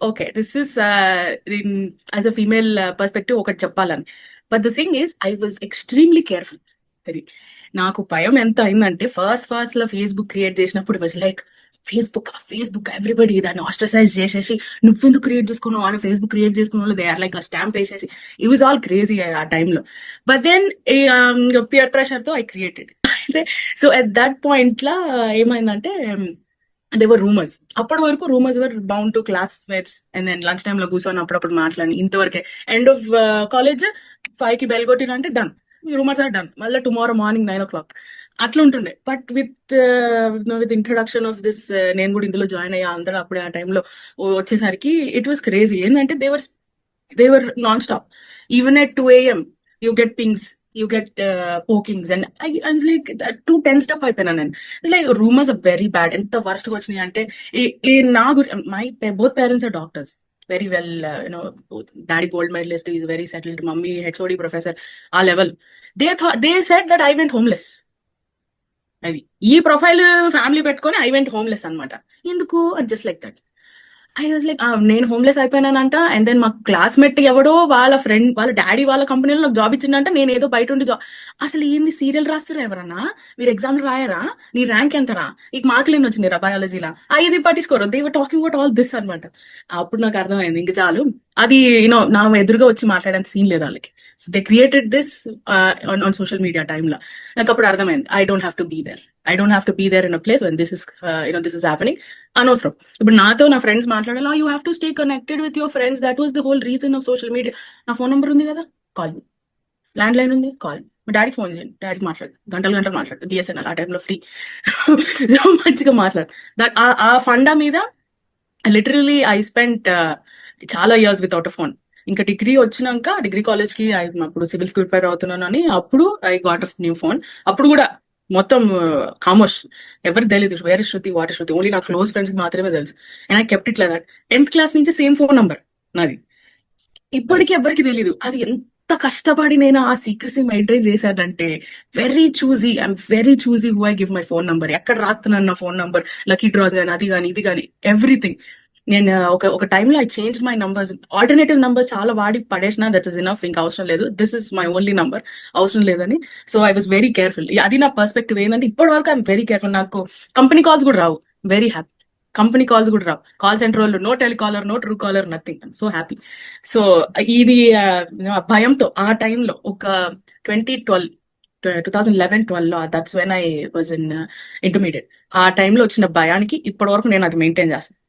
Okay, this is as a female perspective ఒకటి చెప్పాలని. But the thing is I was extremely careful. అది నాకు భయం ఎంత అయిందంటే ఫస్ట్ లో ఫేస్బుక్ క్రియేట్ చేసినప్పుడు వాజ్ లైక్ ఫేస్బుక్ ఎవ్రీబడి దాన్ని ఆస్ట్రసైజ్ చేసేసి నువ్వెందుకు క్రియేట్ చేసుకున్నావు అని ఫేస్బుక్ క్రియేట్ చేసుకున్న వాళ్ళు they are like a stamp వేసేసి ఇట్ వాజ్ ఆల్ క్రేజీ ఆ టైంలో. బట్ దెన్ పియర్ ప్రెషర్ తో I created. So at that point లా ఏమైందంటే దేవర్ రూమర్స్. అప్పటి వరకు rumours were bound to classmates and then lunch time లో కూర్చొని అప్పుడప్పుడు మాట్లాడి ఇంతవరకే. ఎండ్ ఆఫ్ కాలేజ్ 5 కి బెల్ కొట్టినంటే డన్, రూమర్స్ ఆర్ డన్, మళ్ళీ టుమారో మార్నింగ్ 9 o'clock అట్లా ఉంటుండే. But with introduction of this నేను కూడా ఇందులో జాయిన్ అయ్యా అందరూ అప్పుడే ఆ టైంలో వచ్చేసరికి ఇట్ వాస్ క్రేజీ. ఏంటంటే there were non stop. Even at 2 AM you get pings, you get pokings, and I was like too tensed up అయిపోయినా నేను. Like rumours are very bad. ఎంత వర్స్ట్ గా వచ్చినాయి అంటే my both parents are doctors, very well you know, daddy gold medalist, is very settled, mummy HOD professor ఆ level. They said that I went homeless. అది ఈ profile family పెట్టుకొని I went homeless అనమాట. ఎందుకు just like that I was like నేను homeless అయిపోయినానంట. And then మా classmate ఎవడో వాళ్ళ ఫ్రెండ్ వాళ్ళ డాడీ వాళ్ళ కంపెనీలో నాకు జాబ్ ఇచ్చిందంట, నేను ఏదో బయట ఉండి జాబ్. అసలు ఏంది సీరియల్ రాస్తారా ఎవరన్నా? మీరు ఎగ్జామ్ రాయరా? నీ ర్యాంక్ ఎంతరా? నీకు మార్కులు ఎన్ని వచ్చినాయి రా బయాలజీలా? ఇది పట్టించుకోరు. They were talking about all this అనమాట. అప్పుడు నాకు అర్థమైంది ఇంక చాలు, అది యూనో నా ఎదురుగా వచ్చి మాట్లాడేంత సీన్ లేదు వాళ్ళకి. So they created this on social media టైంలో. నాకు అప్పుడు అర్థమైంది I don't have to be there. I don't have to be there in a place when this is happening. అనవసరం. ఇప్పుడు నాతో నా ఫ్రెండ్స్ మాట్లాడాలి, you have to stay connected with your friends, that was the whole reason of social media. నా phone number ఉంది కదా, call me. Landline ఉంది, call. మా డాడీకి ఫోన్ చేయండి, డాడీకి మాట్లాడు, గంటలు మాట్లాడు. బిఎస్ఎన్ఎల్ ఆ టైంలో ఫ్రీ. సో మంచిగా మాట్లాడు. దట్ ఆ ఫండా మీద లిటరలీ ఐ స్పెంట్ చాలా ఇయర్స్ వితౌట్ అ ఫోన్. ఇంకా డిగ్రీ వచ్చినాక, డిగ్రీ కాలేజ్ కి అప్పుడు సివిల్స్ ప్రిపేర్ అవుతున్నాను అని అప్పుడు I got a new phone. అప్పుడు కూడా మొత్తం కామోష్, ఎవరికి తెలియదు వేరే శృతి వాటి శృతి, ఓన్లీ నా క్లోజ్ ఫ్రెండ్స్ కి మాత్రమే తెలుసు. And I kept it like that. 10th class నుంచి సేమ్ ఫోన్ నంబర్ నాది, ఇప్పటికీ ఎవరికి తెలియదు. అది ఎంత కష్టపడి నేను ఆ సీక్రసీ మెయింటైన్ చేశానంటే I'm very choosy who I give my phone number. ఎక్కడ రాస్తున్నాను నా ఫోన్ నంబర్, లక్కీ డ్రాస్ కానీ అది కానీ ఇది కానీ ఎవ్రీథింగ్. నేను ఒక టైంలో I change my numbers, alternative number చాలా వాడి పడేసిన, దట్ ఇస్ ఇనఫ్, ఇంకా అవసరం లేదు, this is my only number, అవసరం లేదని. So I was very careful. అది నా పర్స్పెక్టివ్. ఏంటంటే ఇప్పటి వరకు ఐఎమ్ వెరీ కేర్ఫుల్. నాకు కంపెనీ కాల్స్ కూడా రావు, వెరీ హ్యాపీ. కంపెనీ కాల్స్ కూడా రావు. కాల్ సెంటర్ వాళ్ళు no telecaller, no Truecaller, nothing. So happy. So ఇది భయంతో ఆ టైంలో ఒక 2011-12 that's when I was in intermediate. ఆ టైంలో వచ్చిన భయానికి ఇప్పటి వరకు నేను అది మెయింటైన్ చేస్తాను.